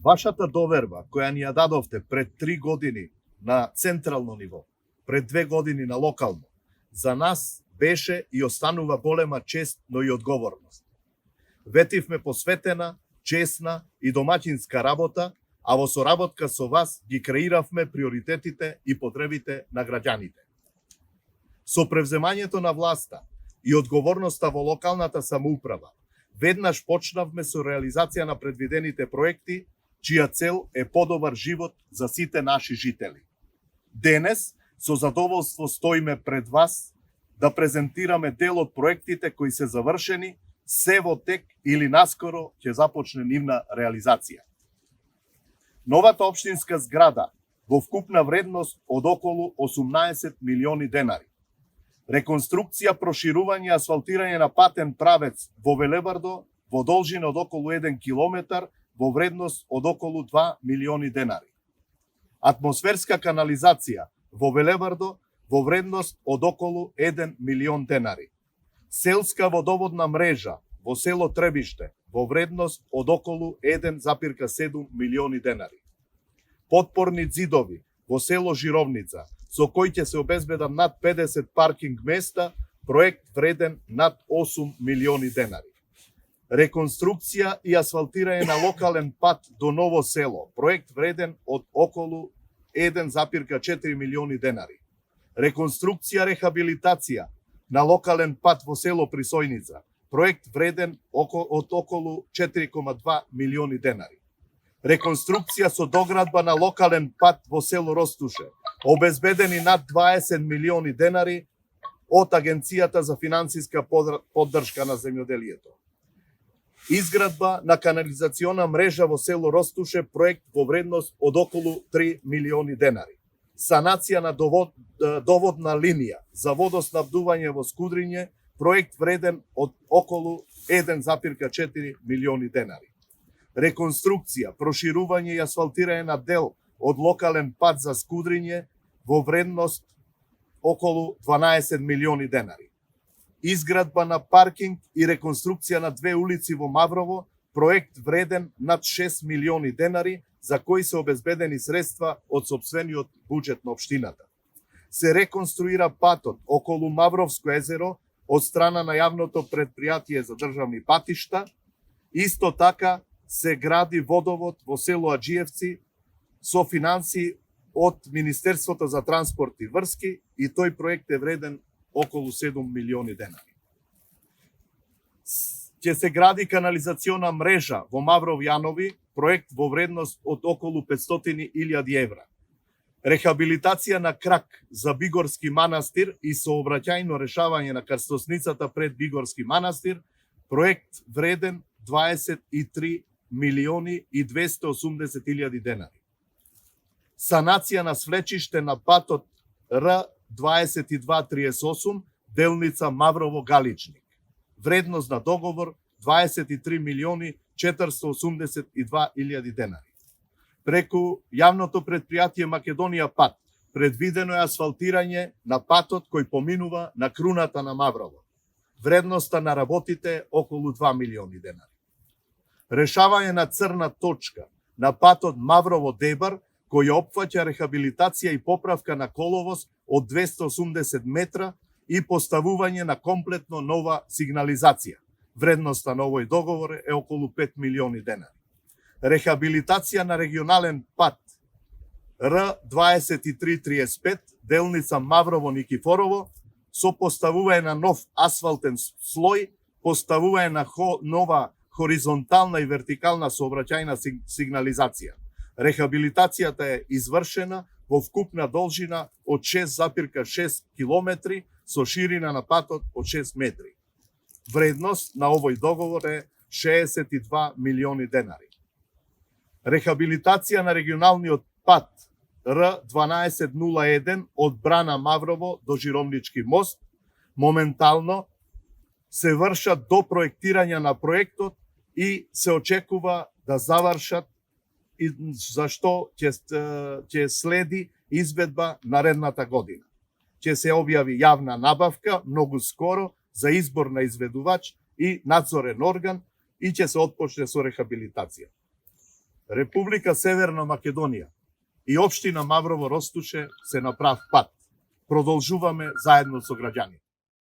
Вашата доверба, која ни ја дадовте пред 3 години на централно ниво, пред 2 години на локално, за нас беше и останува голема чест, но и одговорност. Ветивме посветена, честна и домаќинска работа, а во соработка со вас ги креиравме приоритетите и потребите на граѓаните. Со превземањето на власта и одговорноста во локалната самоуправа, веднаш почнавме со реализација на предвидените проекти, чија цел е подобар живот за сите наши жители. Денес, со задоволство стоиме пред вас да презентираме дел од проектите кои се завршени, се во тек или наскоро ќе започне нивна реализација. Новата општинска зграда во вкупна вредност од околу 18 милиони денари. Реконструкција, проширување и асфалтирање на патен правец во Велебардо во должина од околу 1 километар во вредност од околу 2 милиони денари. Атмосферска канализација во Велебардо во вредност од околу 1 милион денари. Селска водоводна мрежа во село Требиште во вредност од околу 1,7 милиони денари. Подпорни ѕидови во село Жировница, со кој ќе се обезбедат над 50 паркинг места, проект вреден над 8 милиони денари. Реконструкција и асфалтирање на локален пат до Ново село, проект вреден од околу 1,4 милиони денари. Реконструкција, рехабилитација на локален пат во село Присојница, проект вреден од околу 4,2 милиони денари. Реконструкција со доградба на локален пат во село Ростуше, обезбедени над 20 милиони денари од Агенцијата за финансиска поддршка на земјоделието. Изградба на канализациона мрежа во село Ростуше, проект во вредност од околу 3 милиони денари. Санација на доводна линија за водоснабдување во Скудриње, проект вреден од околу 1,4 милиони денари. Реконструкција, проширување и асфалтирање на дел од локален пат за Скудриње во вредност околу 12 милиони денари. Изградба на паркинг и реконструкција на 2 улици во Маврово, проект вреден над 6 милиони денари, за кои се обезбедени средства од сопствениот буџет на општината. Се реконструира патот околу Мавровско езеро од страна на јавното претпријатие за државни патишта. Исто така се гради водовод во село Аџиевци со финансии од Министерството за транспорт и врски и тој проект е вреден околу 7 милиони денари. Ќе се гради канализациона мрежа во Мавров Јанови, проект во вредност од околу 500.000 евра. Рехабилитација на крак за Бигорски манастир и сообраќајно решавање на крстосницата пред Бигорски манастир, проект вреден 23 милиони и 280.000 денари. Санација на свлечиште на патот Р2238, делница Маврово-Галичник. Вредност на договор 23 милиони 482.000 денари. Преку јавното претпријатие Македонија пат, предвидено е асфалтирање на патот кој поминува на круната на Маврово. Вредноста на работите околу 2 милиони денари. Решавање на црна точка на патот Маврово-Дебар, кој опфаќа рехабилитација и поправка на коловоз од 280 метра и поставување на комплетно нова сигнализација. Вредноста на овој договор е околу 5 милиони денари. Рехабилитација на регионален пат Р2335, делница Маврово-Никифорово, со поставување на нов асфалтен слој, поставување на нова хоризонтална и вертикална сообраќајна сигнализација. Рехабилитацијата е извршена во вкупна должина од 6,6 километри со ширина на патот од 6 метри. Вредност на овој договор е 62 милиони денари. Рехабилитација на регионалниот пат Р1201 од Брана Маврово до Жировнички мост, моментално се вршат до проектирање на проектот и се очекува да завршат и зашто ќе следи изведба наредната година. Ќе се објави јавна набавка многу скоро за избор на изведувач и надзорен орган и ќе се отпочне со рехабилитација. Република Северна Македонија и општина Маврово Ростуше се на прав пат. Продолжуваме заедно со граѓани.